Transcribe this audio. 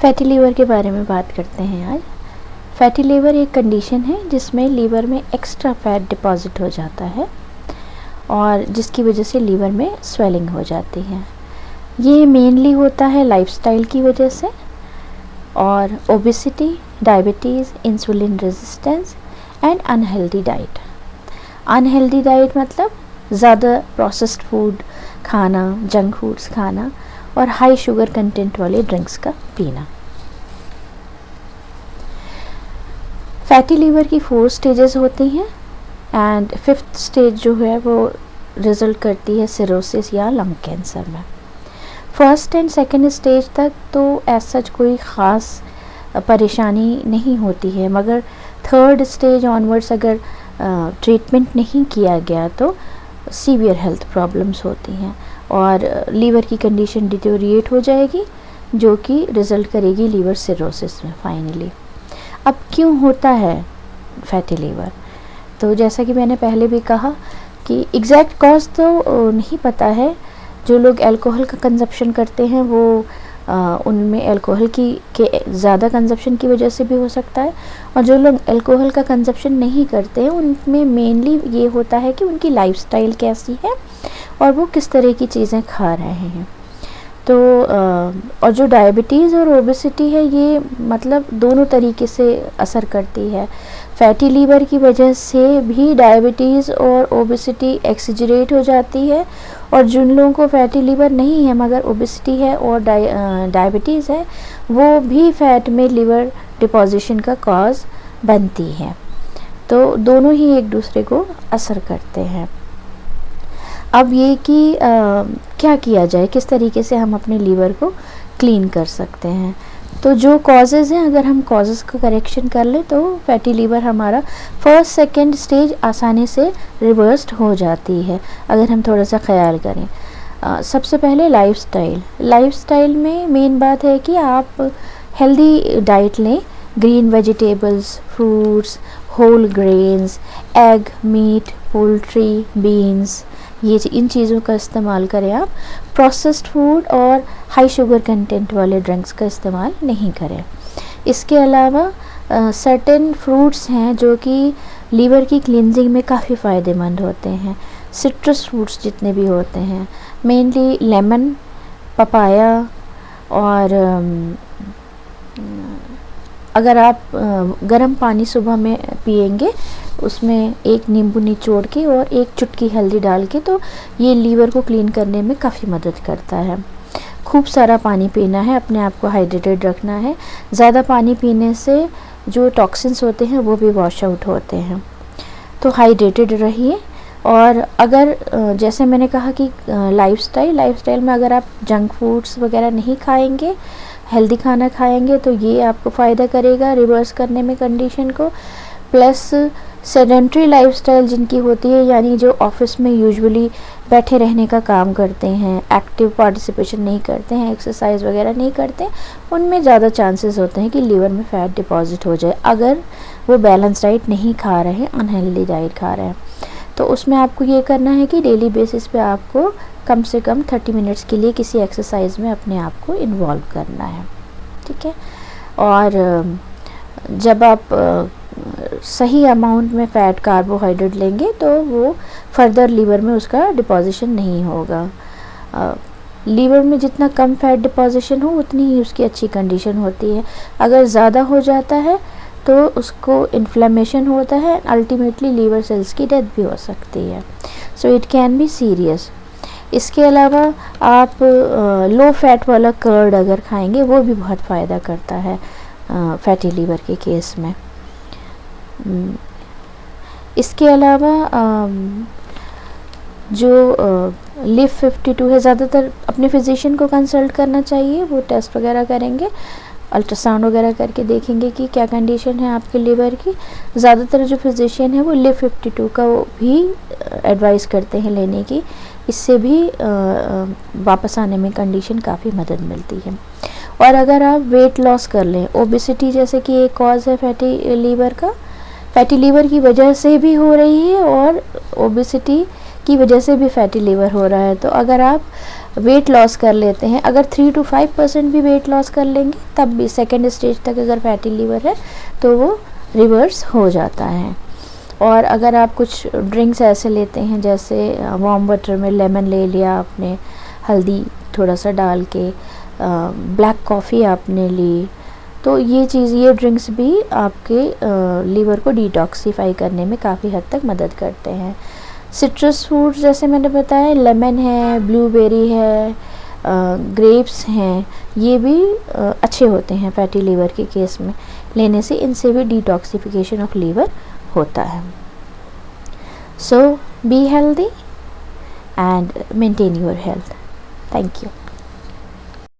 Fatty liver के बारे में बात करते हैं आज। फैटी लीवर एक कंडीशन है जिसमें लीवर में एक्स्ट्रा फैट डिपॉजिट हो जाता है और जिसकी वजह से लीवर में स्वेलिंग हो जाती है। ये मेनली होता है लाइफस्टाइल की वजह से और obesity, diabetes, insulin resistance and unhealthy diet. Unhealthy diet मतलब ज़्यादा प्रोसेस्ड फूड खाना, जंक फूड्स खाना और हाई शुगर कंटेंट वाले ड्रिंक्स का पीना। फैटी लीवर की 4 स्टेजेस होती हैं एंड 5th स्टेज जो है वो रिज़ल्ट करती है सिरोसिस या लंग कैंसर में। 1st एंड 2nd स्टेज तक तो ऐसा सच कोई ख़ास परेशानी नहीं होती है, मगर 3rd स्टेज ऑनवर्ड्स अगर ट्रीटमेंट नहीं किया गया तो सीवियर हेल्थ प्रॉब्लम्स होती हैं और लीवर की कंडीशन डिटोरिएट हो जाएगी जो कि रिज़ल्ट करेगी लीवर सिरोसिस में फाइनली। अब क्यों होता है फैटी लीवर? तो जैसा कि मैंने पहले भी कहा कि एग्जैक्ट कॉज तो नहीं पता है। जो लोग अल्कोहल का कंजप्शन करते हैं वो उनमें अल्कोहल के ज़्यादा कंजप्शन की वजह से भी हो सकता है, और जो लोग अल्कोहल का कंजप्शन नहीं करते हैं उनमें मेनली ये होता है कि उनकी लाइफस्टाइल कैसी है और वो किस तरह की चीज़ें खा रहे हैं। तो और जो डायबिटीज़ और ओबेसिटी है ये मतलब दोनों तरीके से असर करती है। फैटी लीवर की वजह से भी डायबिटीज़ और ओबेसिटी एक्सीजरेट हो जाती है, और जिन लोगों को फैटी लीवर नहीं है मगर ओबेसिटी है और डायबिटीज़ है वो भी फैट में लिवर डिपॉजिशन का कॉज बनती है। तो दोनों ही एक दूसरे को असर करते हैं। अब ये कि क्या किया जाए, किस तरीके से हम अपने लीवर को क्लीन कर सकते हैं। तो जो कॉजेज़ हैं, अगर हम कॉजेज़ का करेक्शन कर लें तो फैटी लीवर हमारा 1st, 2nd स्टेज आसानी से रिवर्स्ड हो जाती है अगर हम थोड़ा सा ख्याल करें। सबसे पहले लाइफस्टाइल में मेन बात है कि आप हेल्दी डाइट लें। Green vegetables, fruits, whole grains, egg, meat, poultry, beans, ये इन चीज़ों का इस्तेमाल करें आप। प्रोसेस्ड फूड और हाई शुगर कंटेंट वाले ड्रिंक्स का इस्तेमाल नहीं करें। इसके अलावा सर्टेन फ्रूट्स हैं जो कि लीवर की क्लींजिंग में काफ़ी फ़ायदेमंद होते हैं। सिट्रस फ्रूट्स जितने भी होते हैं, मेनली लेमन, पपाया, और अगर आप गर्म पानी सुबह में पिएंगे उसमें एक नींबू निचोड़ के और एक चुटकी हल्दी डाल के, तो ये लीवर को क्लीन करने में काफ़ी मदद करता है। खूब सारा पानी पीना है, अपने आप को हाइड्रेटेड रखना है। ज़्यादा पानी पीने से जो टॉक्सिन्स होते हैं वो भी वॉश आउट होते हैं। तो हाइड्रेटेड रहिए। और अगर जैसे मैंने कहा कि लाइफस्टाइल में अगर आप जंक फूड्स वगैरह नहीं खाएंगे, हेल्दी खाना खाएंगे तो ये आपको फ़ायदा करेगा रिवर्स करने में कंडीशन को। प्लस सेडेंट्री लाइफस्टाइल जिनकी होती है, यानी जो ऑफिस में यूजुअली बैठे रहने का काम करते हैं, एक्टिव पार्टिसिपेशन नहीं करते हैं, एक्सरसाइज वगैरह नहीं करते, उनमें ज़्यादा चांसेस होते हैं कि लीवर में फ़ैट डिपॉजिट हो जाए अगर वो बैलेंस डाइट नहीं खा रहे हैं, अनहेल्दी डाइट खा रहे हैं। तो उसमें आपको ये करना है कि डेली बेसिस पे आपको कम से कम 30 मिनट्स के लिए किसी एक्सरसाइज में अपने आप को इन्वॉल्व करना है, ठीक है। और जब आप सही अमाउंट में फ़ैट कार्बोहाइड्रेट लेंगे तो वो फर्दर लीवर में उसका डिपॉजिशन नहीं होगा। लीवर में जितना कम फैट डिपॉजिशन हो उतनी ही उसकी अच्छी कंडीशन होती है। अगर ज़्यादा हो जाता है तो उसको इन्फ्लेमेशन होता है, अल्टीमेटली लीवर सेल्स की डेथ भी हो सकती है। So it can be serious. इसके अलावा आप लो फैट वाला कर्ड अगर खाएंगे वो भी बहुत फ़ायदा करता है फैटी लीवर के केस में। इसके अलावा जो लिव 52 है, ज़्यादातर अपने फिजिशियन को कंसल्ट करना चाहिए। वो टेस्ट वगैरह करेंगे, अल्ट्रासाउंड वगैरह करके देखेंगे कि क्या कंडीशन है आपके लीवर की। ज़्यादातर जो फिजिशियन है वो लिव 52 का वो भी एडवाइस करते हैं लेने की। इससे भी वापस आने में कंडीशन काफ़ी मदद मिलती है। और अगर आप वेट लॉस कर लें, ओबेसिटी जैसे कि एक कॉज है फैटी लीवर का, फैटी लीवर की वजह से भी हो रही है और ओबेसिटी की वजह से भी फैटी लीवर हो रहा है। तो अगर आप वेट लॉस कर लेते हैं, अगर 3 to 5% भी वेट लॉस कर लेंगे तब भी सेकेंड स्टेज तक अगर फैटी लीवर है तो वो रिवर्स हो जाता है। और अगर आप कुछ ड्रिंक्स ऐसे लेते हैं जैसे वार्म वाटर में लेमन ले लिया आपने, हल्दी थोड़ा सा डाल के, ब्लैक कॉफ़ी आपने ली, तो ये ड्रिंक्स भी आपके लीवर को डिटॉक्सीफाई करने में काफ़ी हद तक मदद करते हैं। सिट्रस फ्रूट जैसे मैंने बताया, लेमन है, ब्लूबेरी है, ग्रेप्स हैं, ये भी अच्छे होते हैं फैटी लीवर के केस में लेने से, इनसे भी डिटॉक्सिफिकेशन ऑफ लीवर होता है। So be healthy and maintain your health. Thank you.